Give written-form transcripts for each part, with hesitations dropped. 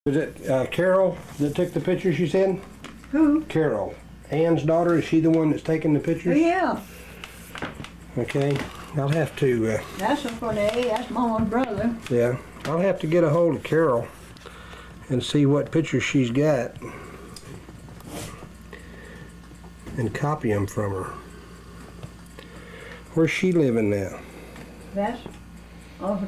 Was it Carol that took the pictures you said? Who? Carol. Ann's daughter, is she the one that's taking the pictures? Oh, yeah. Okay. I'll have to... That's Renee. That's Mama's brother. Yeah. I'll have to get a hold of Carol and see what pictures she's got and copy them from her. Where's she living now? That's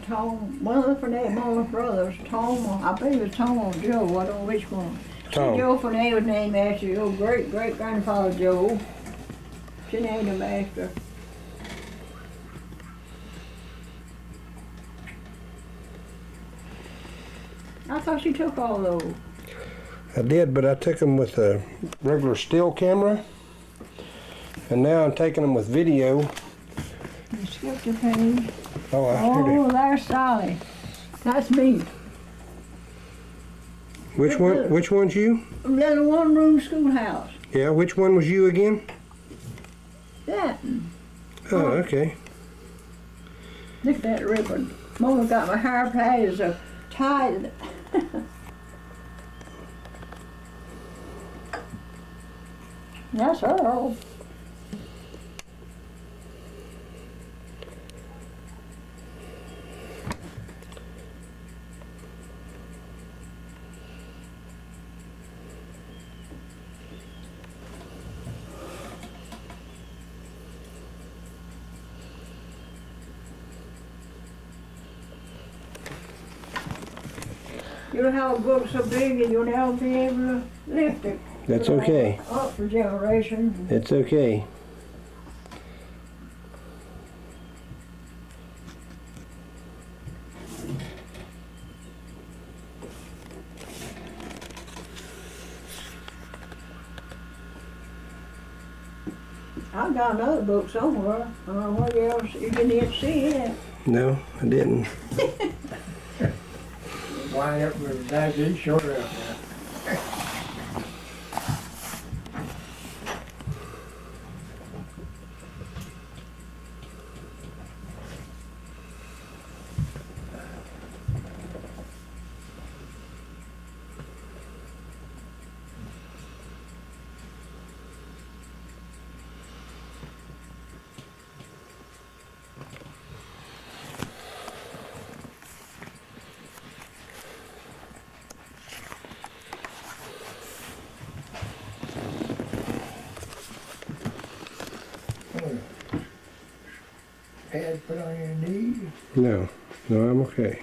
Tom. One of the Renee, Mama's brothers. Tom. I believe it's Tom or Joe. I don't know which one. Tom. Joe Renee was named after your great-great-grandfather Joe. She named him after. I thought she took all those. I did, but I took them with a regular still camera, and now I'm taking them with video. You skipped a page. Oh, I heard it. Oh, there's Sally. That's me. Which one? Which one's you? Little one-room schoolhouse. Yeah, which one was you again? That. Oh, okay. Look at that ribbon. Mama got my hair plaited so tied. That's Earl. You'll have a book so big and you'll never be able to lift it. That's okay. Up for generations. It's okay. I've got another book somewhere. I don't know where else you didn't see it. No, I didn't. Wind up with that big short up there. Head put on your knee. No, no, I'm okay.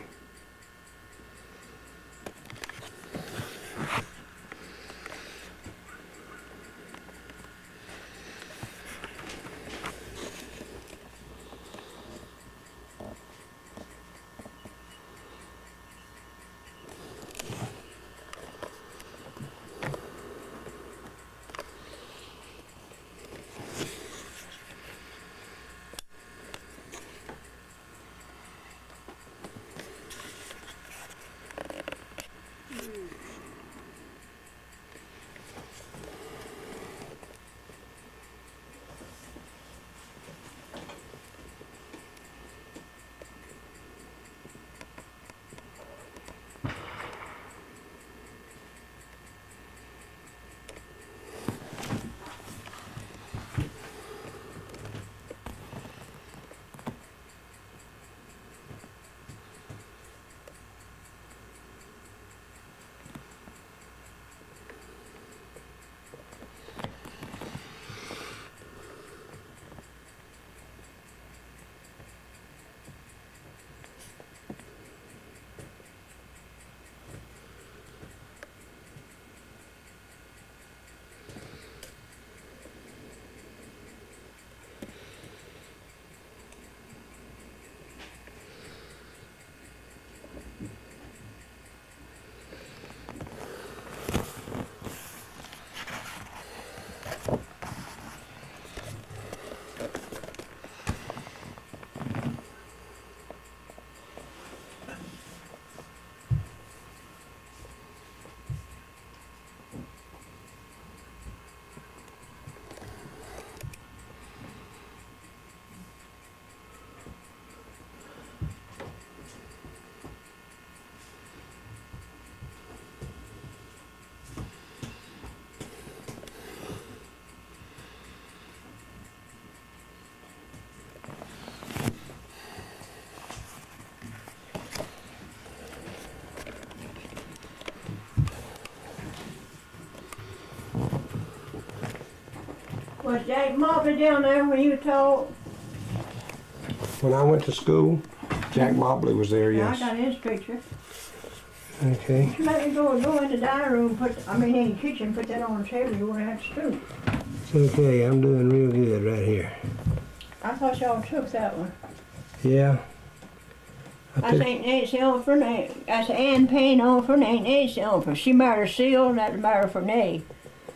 Was Jack Mobley down there when you told? When I went to school, Jack Mobley was there, Yeah, yes. I got his picture. Okay. Let me go in the dining room, in the kitchen, put that on the table, you won't have to stoop. It's okay, I'm doing real good right here. I thought y'all took that one. Yeah. I said, Nancy Elford, I said, Ann Payne Elford, ain't Nancy Elford. She married Seal, and that's married for Nay.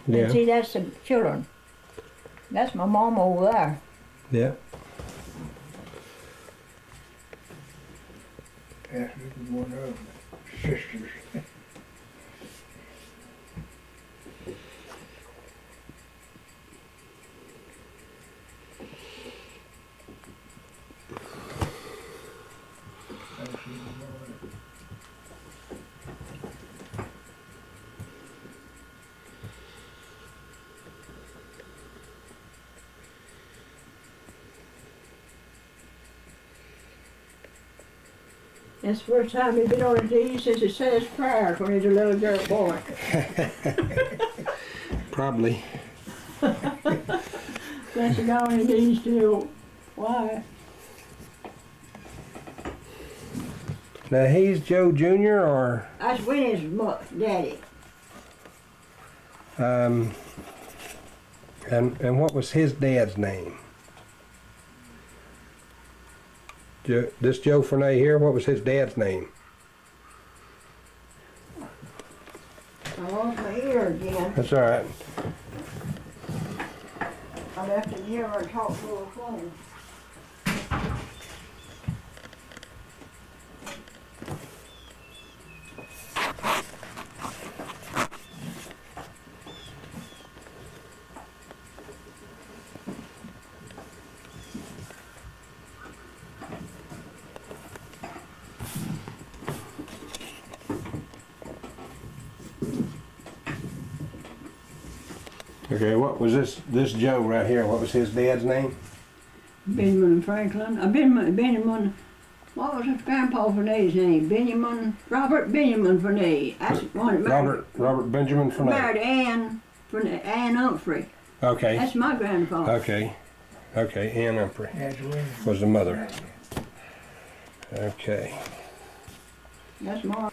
Yeah. And see, that's the children. That's my mom over there. Yeah. Yes, this is one of them, sisters. That's the first time he's been on a deed since he said his prayers when he's a little girl boy. Probably. That's the guy on his deed still. Why? Now he's Joe Jr. or That's Winnie's daddy. and what was his dad's name? This Joe Fernay here, what was his dad's name? I lost my ear again. That's all right. I left it here and talked to a phone. Okay, what was this Joe right here? What was his dad's name? Benjamin Franklin. Benjamin, what was his grandpa Fernay's name? Robert Benjamin Fernay. That's one that married. Robert Benjamin Fernay. Married Ann Humphrey. Okay. That's my grandfather. Okay. Okay, Ann Humphrey That's William. was the mother. Okay. That's my.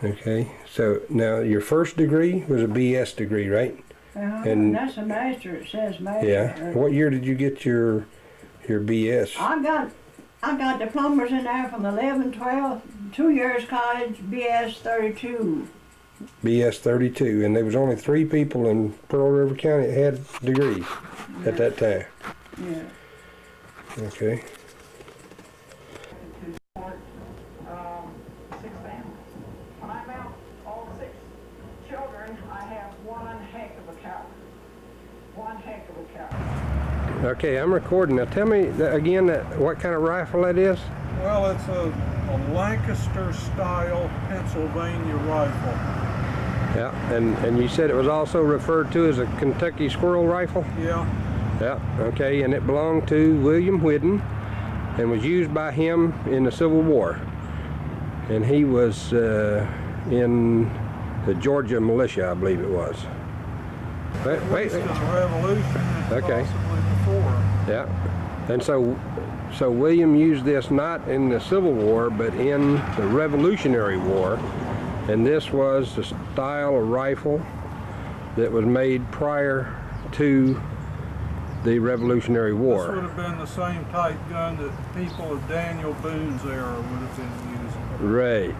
Okay. So now your first degree was a BS degree, right? And- That's a master. It says master. Yeah. What year did you get your BS? I got diplomas in there from 11, 12, 2 years college, BS 32. BS 32, and there was only 3 people in Pearl River County that had degrees at that time. Yeah. Okay. 6 families. When I mount all 6 children, I have one heck of a cow. One heck of a cow. Okay, I'm recording. Now tell me again what kind of rifle that is? Well, it's a Lancaster-style Pennsylvania rifle. Yeah, and you said it was also referred to as a Kentucky squirrel rifle? Yeah. Yeah, okay, and it belonged to William Whiddon and was used by him in the Civil War. And he was in the Georgia militia, I believe it was. Wait. In the Revolution, and Okay. possibly before. Yeah, and so William used this not in the Civil War, but in the Revolutionary War. And this was the style of rifle that was made prior to the Revolutionary This would War. have been the same type gun that people of Daniel Boone's era would have been using. Right.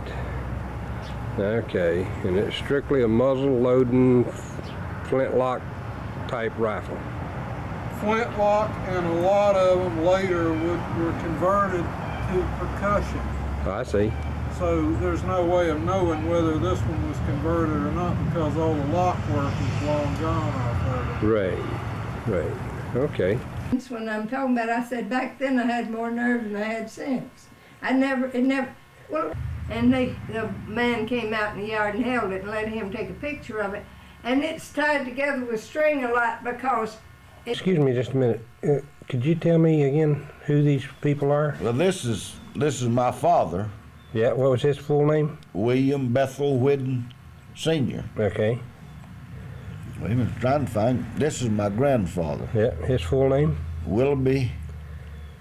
Okay, and it's strictly a muzzle loading flintlock type rifle. Flintlock, and a lot of them later were converted to percussion. Oh, I see. So there's no way of knowing whether this one was converted or not because all the lock work is long gone off of it. Right. Okay. That's what I'm talking about. I said back then I had more nerve than I had since. And the man came out in the yard and held it and let him take a picture of it. And it's tied together with string a lot because Excuse me just a minute. Could you tell me again who these people are? Well, this is my father, Yeah, what was his full name? William Bethel Whiddon Sr. Okay. Wait a minute, trying to find. This is my grandfather, Yeah, his full name? Willoughby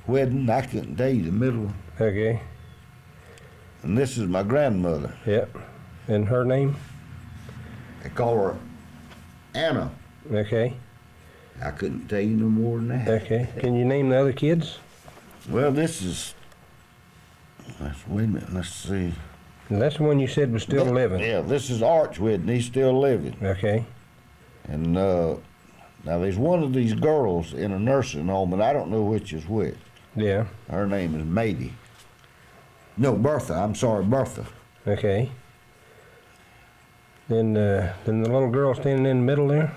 Whiddon. I couldn't tell you the middle. Okay, And this is my grandmother. yep. And her name? They call her Anna. Okay, I couldn't tell you no more than that. okay. Can you name the other kids? Well, this is. Wait a minute, let's see. And that's the one you said was still living. Yeah, this is Arch Whiddon. He's still living. Okay, And now there's one of these girls in a nursing home, and I don't know which is which. yeah, Her name is Mady. No, Bertha. I'm sorry, Bertha. okay. Then the little girl standing in the middle there,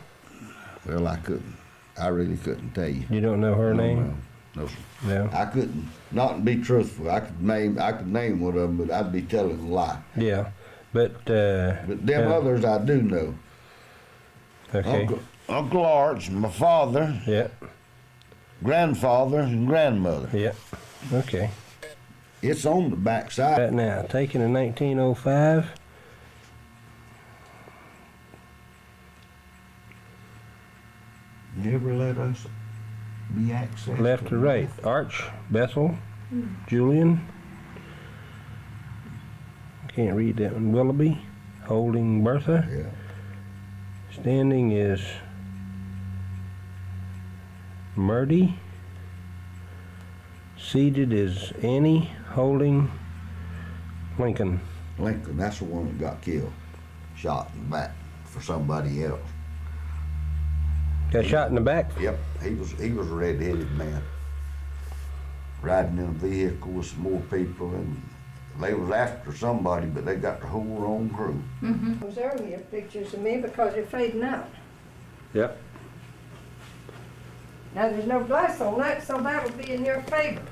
Well, I really couldn't tell you. you don't know her name? No, sir. No. I couldn't. Not to be truthful, I could name one of them, but I'd be telling a lie. Yeah, but But them others I do know. okay, Uncle Arch, my father, yeah, grandfather, and grandmother. yeah, okay. It's on the back side. Right now, taken in 1905. Never let us be accessed. Left to right. Arch, Bethel, Julian. Can't read that one. Willoughby, holding Bertha. Yeah. Standing is Murdy. Seated is Annie, holding Lincoln. Lincoln, that's the one that got killed. Shot in the back for somebody else. Got shot in the back? Yep, he was a red-headed man. Riding in a vehicle with some more people, and they was after somebody, but they got the whole wrong crew. Those earlier pictures of me because they're fading out. Yep. Now there's no glass on that, so that'll be in your favor.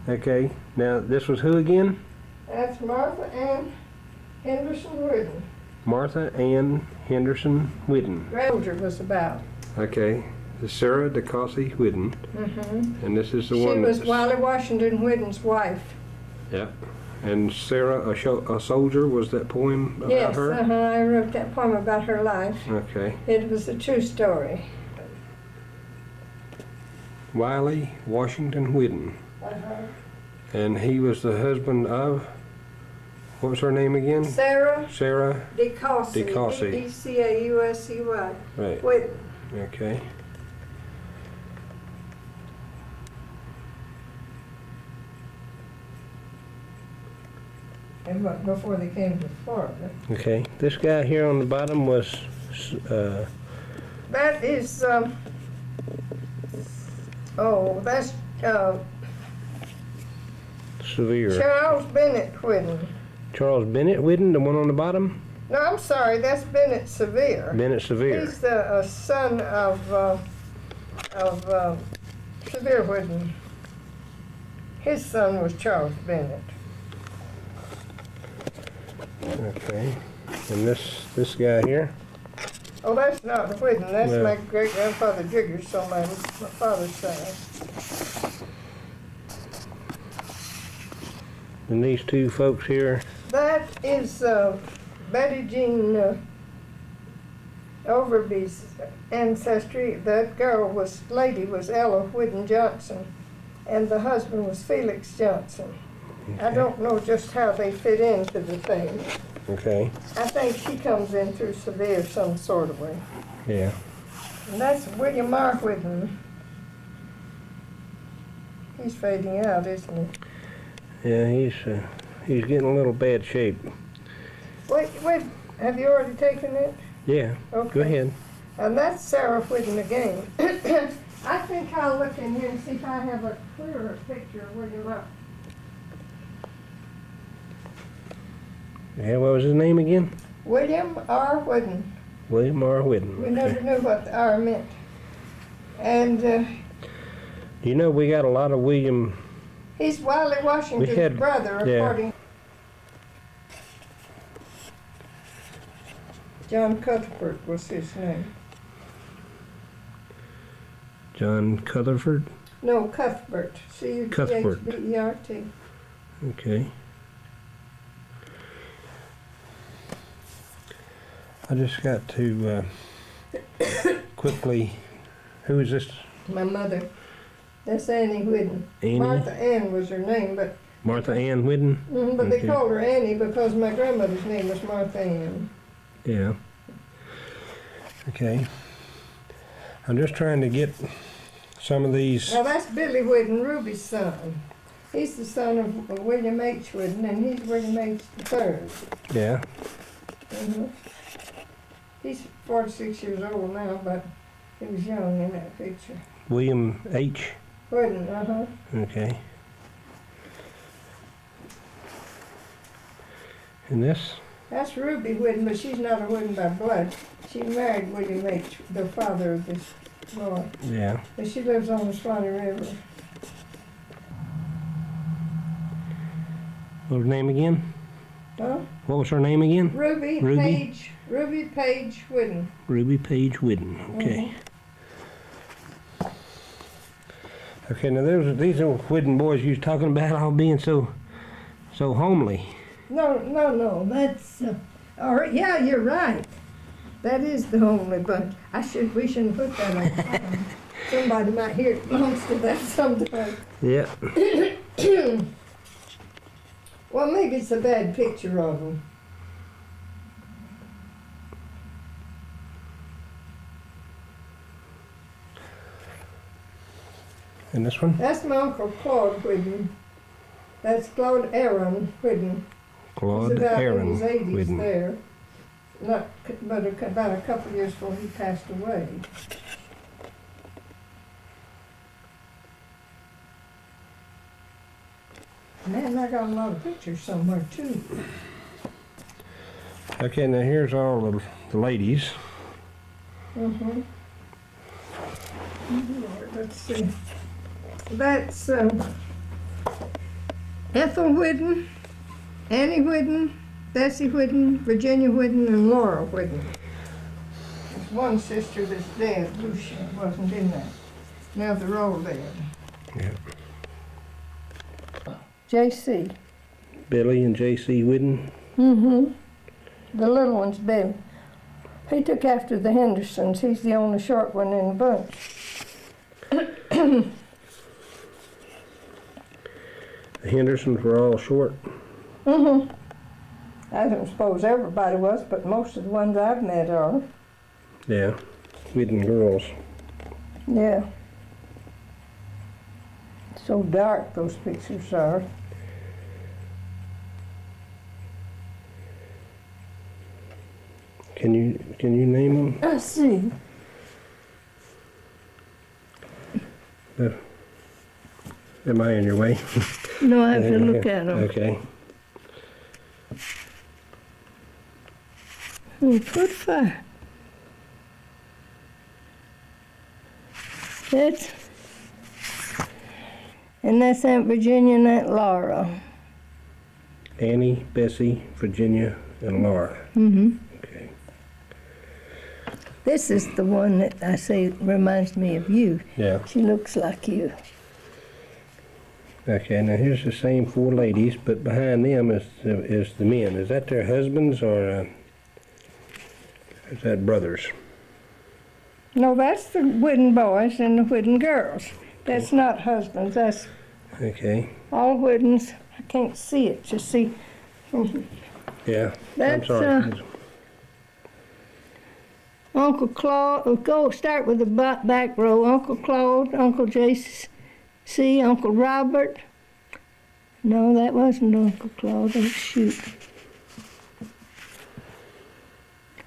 Okay. Now this was who again? That's Martha Ann Henderson Whiddon. Martha Ann Henderson Whiddon. Granger was about. Okay. This is Sarah DeCossey Whiddon. Mm-hmm. And this is the She one was that's... Wiley Washington Whiddon's wife. Yep. And Sarah, a Soldier, was that poem about Yes, her? I wrote that poem about her life. Okay. It was a true story. Wiley Washington Whiddon. Uh-huh. And he was the husband of, what was her name again? Sarah Sarah DeCossey. DeCossey. D-E-C-A-U-S-E-Y. Right. Whiddon. Okay. And what, before they came to Florida. Okay. This guy here on the bottom was That is, that's severe. Charles Bennett Whiddon. Charles Bennett Whiddon, the one on the bottom? No, I'm sorry, that's Bennett Sevier. Bennett Severe. He's the son of Sevier Whiddon. His son was Charles Bennett. Okay. And this guy here? Oh, that's not Whiddon. That's No. my great-grandfather Jiggers on my father's side. And these two folks here That is Betty Jean Overby's ancestry. That lady was Ella Whiddon Johnson, and the husband was Felix Johnson. I don't know just how they fit into the thing. Okay. I think she comes in through Seville some sort of way. Yeah. And that's William R. Whiddon. He's fading out, isn't he? Yeah, he's getting a little bad shape. Wait, have you already taken it? Yeah. Okay. Go ahead. And that's Sarah Whiddon again. I think I'll look in here and see if I have a clearer picture of William R. Yeah, what was his name again? William R. Whiddon. William R. Whiddon. We never knew what the R meant. And You know, we got a lot of William. he's Wiley Washington's brother, yeah. according. John Cuthbert was his name. John Cuthbert. No, Cuthbert. C-U-T-H-B-E-R-T. Okay. I just got to quickly. Who is this? My mother. That's Annie Whiddon. Annie? Martha Ann was her name, but Martha Ann Whiddon. but Okay. they called her Annie because my grandmother's name was Martha Ann. Yeah. Okay. I'm just trying to get some of these. Now that's Billy Whiddon, Ruby's son. He's the son of William H. Whiddon, and he's William H. III. Yeah. He's 46 years old now, but he was young in that picture. William H. Whiddon, Okay. And this? That's Ruby Whiddon, but she's not a Whiddon by blood. She married William H., the father of this boy. Yeah. But she lives on the Swanee River. What was her name again? Huh? What was her name again? Ruby Page Whiddon. Ruby Page Whiddon. Okay. Okay, now these old Whiddon boys you was talking about all being so homely. No, that's, yeah, you're right. That is the homely bunch. We shouldn't put that on. Somebody might hear it belongs to that sometime. Yeah. Well, maybe it's a bad picture of them. And this one? That's my Uncle Claude Whiddon. That's Claude Aaron Whiddon. Claude He's about Aaron in his 80s Whiddon. there. Not, but about a couple years before he passed away. Man, I got a lot of pictures somewhere too. Okay, now here's all the ladies. Let's see. That's Ethel Whiddon, Annie Whiddon, Bessie Whiddon, Virginia Whiddon, and Laura Whiddon. There's one sister that's dead. Lucia wasn't in that. Now they're all dead. Yeah. J.C. Billy and J.C. Whiddon. The little one's Bill. He took after the Hendersons. He's the only short one in the bunch. The Hendersons were all short. I don't suppose everybody was, but most of the ones I've met are. Yeah. Whiddon girls. Yeah. So dark those pictures are. Can you name them? Let's see. Am I in your way? No, I have to look at them. Okay. Good fire. That's Aunt Virginia and Aunt Laura. Annie, Bessie, Virginia, and Laura. Okay. This is the one that I say reminds me of you. Yeah. She looks like you. Okay, now here's the same 4 ladies, but behind them is the men. Is that their husbands or is that brothers? No, that's the Whiddon boys and the Whiddon girls. That's not husbands. That's Okay. all Whiddons. I can't see it. Just see. Yeah. That's, I'm sorry. Uncle Claude. Go start with the back row. Uncle Claude, Uncle J.C., Uncle Robert. No, that wasn't Uncle Claude. Oh, shoot.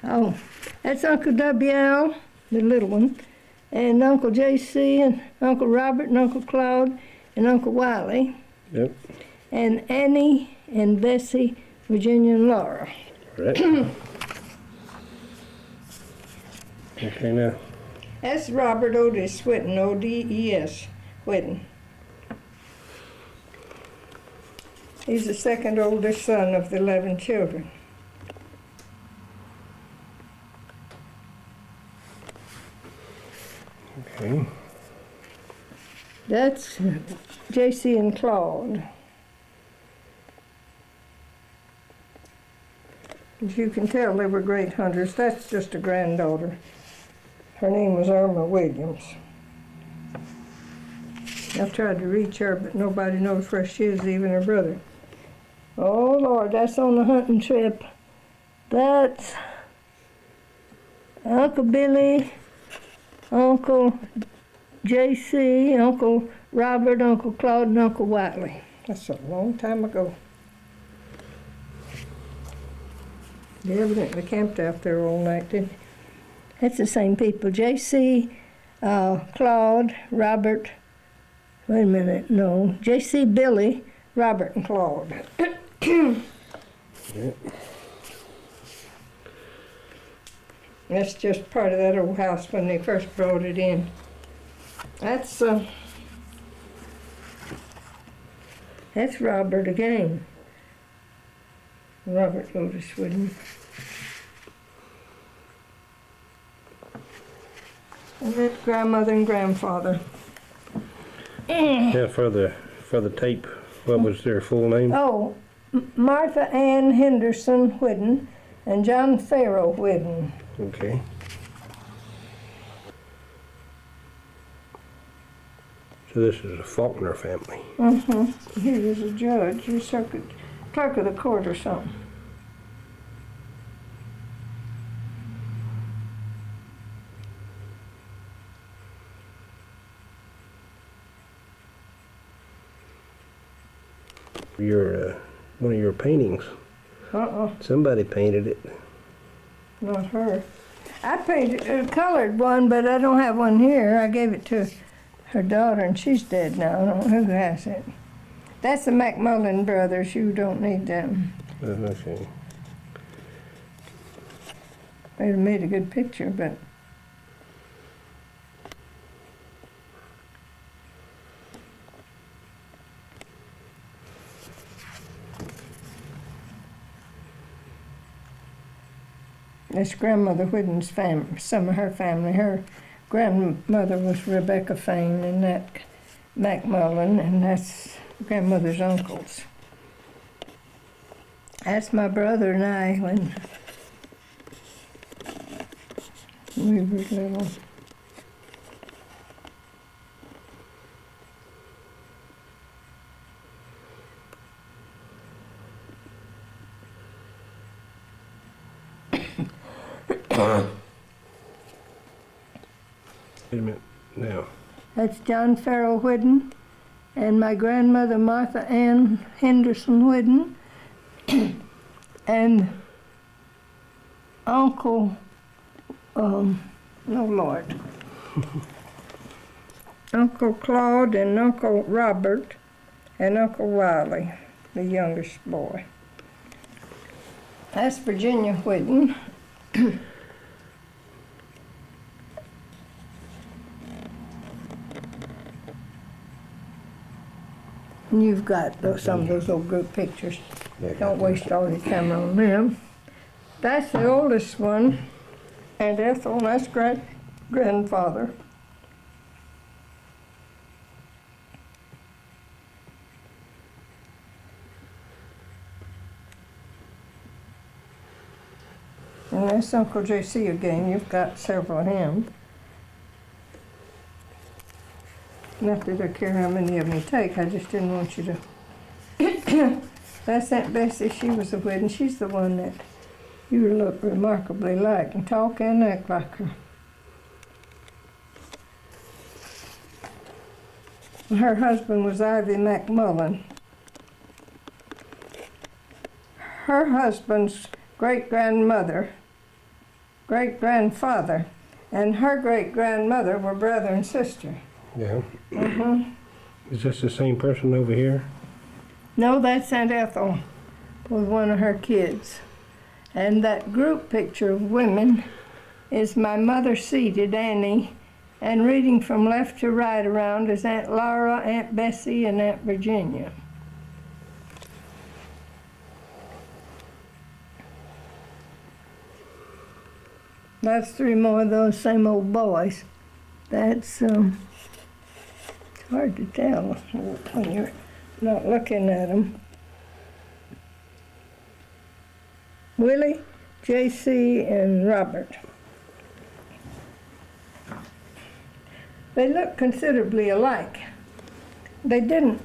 Oh, that's Uncle W.L., the little one, and Uncle J.C., and Uncle Robert, and Uncle Claude, and Uncle Wiley. Yep. And Annie, and Bessie, Virginia, and Laura. Right. Okay, now. That's Robert Otis Whiddon, O-D-E-S, Whiddon. He's the second oldest son of the 11 children. Okay. That's J.C. and Claude. As you can tell, they were great hunters. That's just a granddaughter. Her name was Irma Williams. I've tried to reach her, but nobody knows where she is, even her brother. Oh, Lord, that's on the hunting trip. That's Uncle Billy, Uncle J.C., Uncle Robert, Uncle Claude, and Uncle Wiley. That's a long time ago. They evidently camped out there all night, didn't they? That's the same people. J.C., Claude, Robert, wait a minute, no. J.C., Billy, Robert, and Claude. Yep. That's just part of that old house when they first brought it in. That's Robert again. Robert Otis Whiddon. And that's grandmother and grandfather. Yeah, for the tape, what was their full name? Oh, Martha Ann Henderson Whiddon and John Farrow Whiddon. Okay. So this is a Faulkner family. Mm-hmm. He was a judge, he was clerk of the court or something. One of your paintings. Somebody painted it. Not her. I painted a colored one, but I don't have one here. I gave it to her daughter, and she's dead now. I don't know who has it. That's the McMullen brothers. You don't need them. Okay. They'd have made a good picture, but that's grandmother Whiddon's family, some of her family. Her grandmother was Rebecca Fain and that McMullen, and that's grandmother's uncles. That's my brother and I when we were little. Wait a minute now. That's John Farrow Whiddon and my grandmother Martha Ann Henderson Whiddon and Uncle, no Lord, Uncle Claude and Uncle Robert and Uncle Wiley, the youngest boy. That's Virginia Whiddon. And you've got some of those old group pictures. Don't waste all your camera on them. That's the oldest one, and Ethel, that's grandfather. And that's Uncle J.C. again. You've got several of him. Not that I care how many of them you take, I just didn't want you to. That's Aunt Bessie. She was a Whiddon. She's the one that you look remarkably like and talk and act like her. Her husband was Ivy McMullen. Her husband's great-grandmother, great-grandfather, and her great-grandmother were brother and sister. Yeah. Is this the same person over here? No, that's Aunt Ethel with one of her kids. And that group picture of women is my mother seated, Annie, and reading from left to right around is Aunt Laura, Aunt Bessie, and Aunt Virginia. That's three more of those same old boys. That's hard to tell when you're not looking at them. Willie, J.C., and Robert. They look considerably alike. They didn't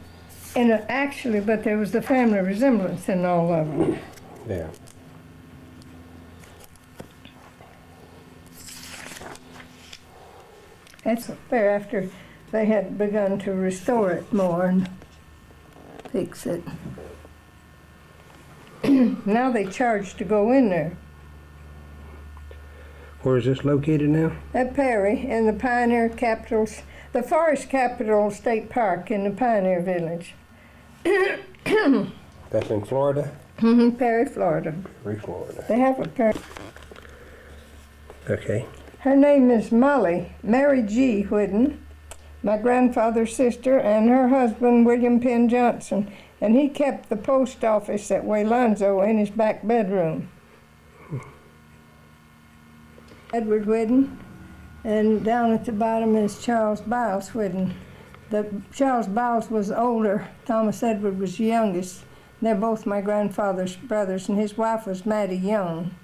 actually, but there was the family resemblance in all of them. Yeah. That's fair after they had begun to restore it more and fix it. Now they charge to go in there. Where is this located now? At Perry, in the Pioneer Capitals, the Forest Capital State Park in the Pioneer Village. That's in Florida? Perry, Florida. Perry, Florida. They have a Perry. Okay. Her name is Molly, Mary G. Whiddon, my grandfather's sister, and her husband, William Penn Johnson. And he kept the post office at Waylonzo in his back bedroom. Edward Whiddon, and down at the bottom is Charles Biles Whiddon. Charles Biles was older, Thomas Edward was the youngest. They're both my grandfather's brothers, and his wife was Mattie Young.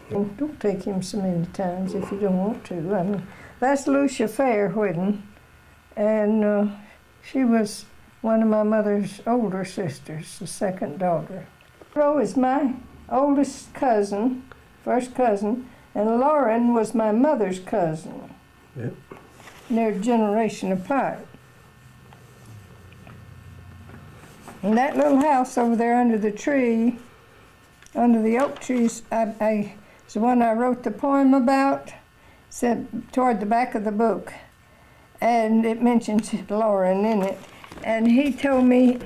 Don't take him so many times if you don't want to. I mean, that's Lucia Fair Whiddon, and she was one of my mother's older sisters, the second daughter. Rose is my oldest cousin, first cousin, and Lauren was my mother's cousin. Yep. And they're a generation apart. And that little house over there under the tree, under the oak trees, it's the one I wrote the poem about, said toward the back of the book. And it mentions Lauren in it. And he told me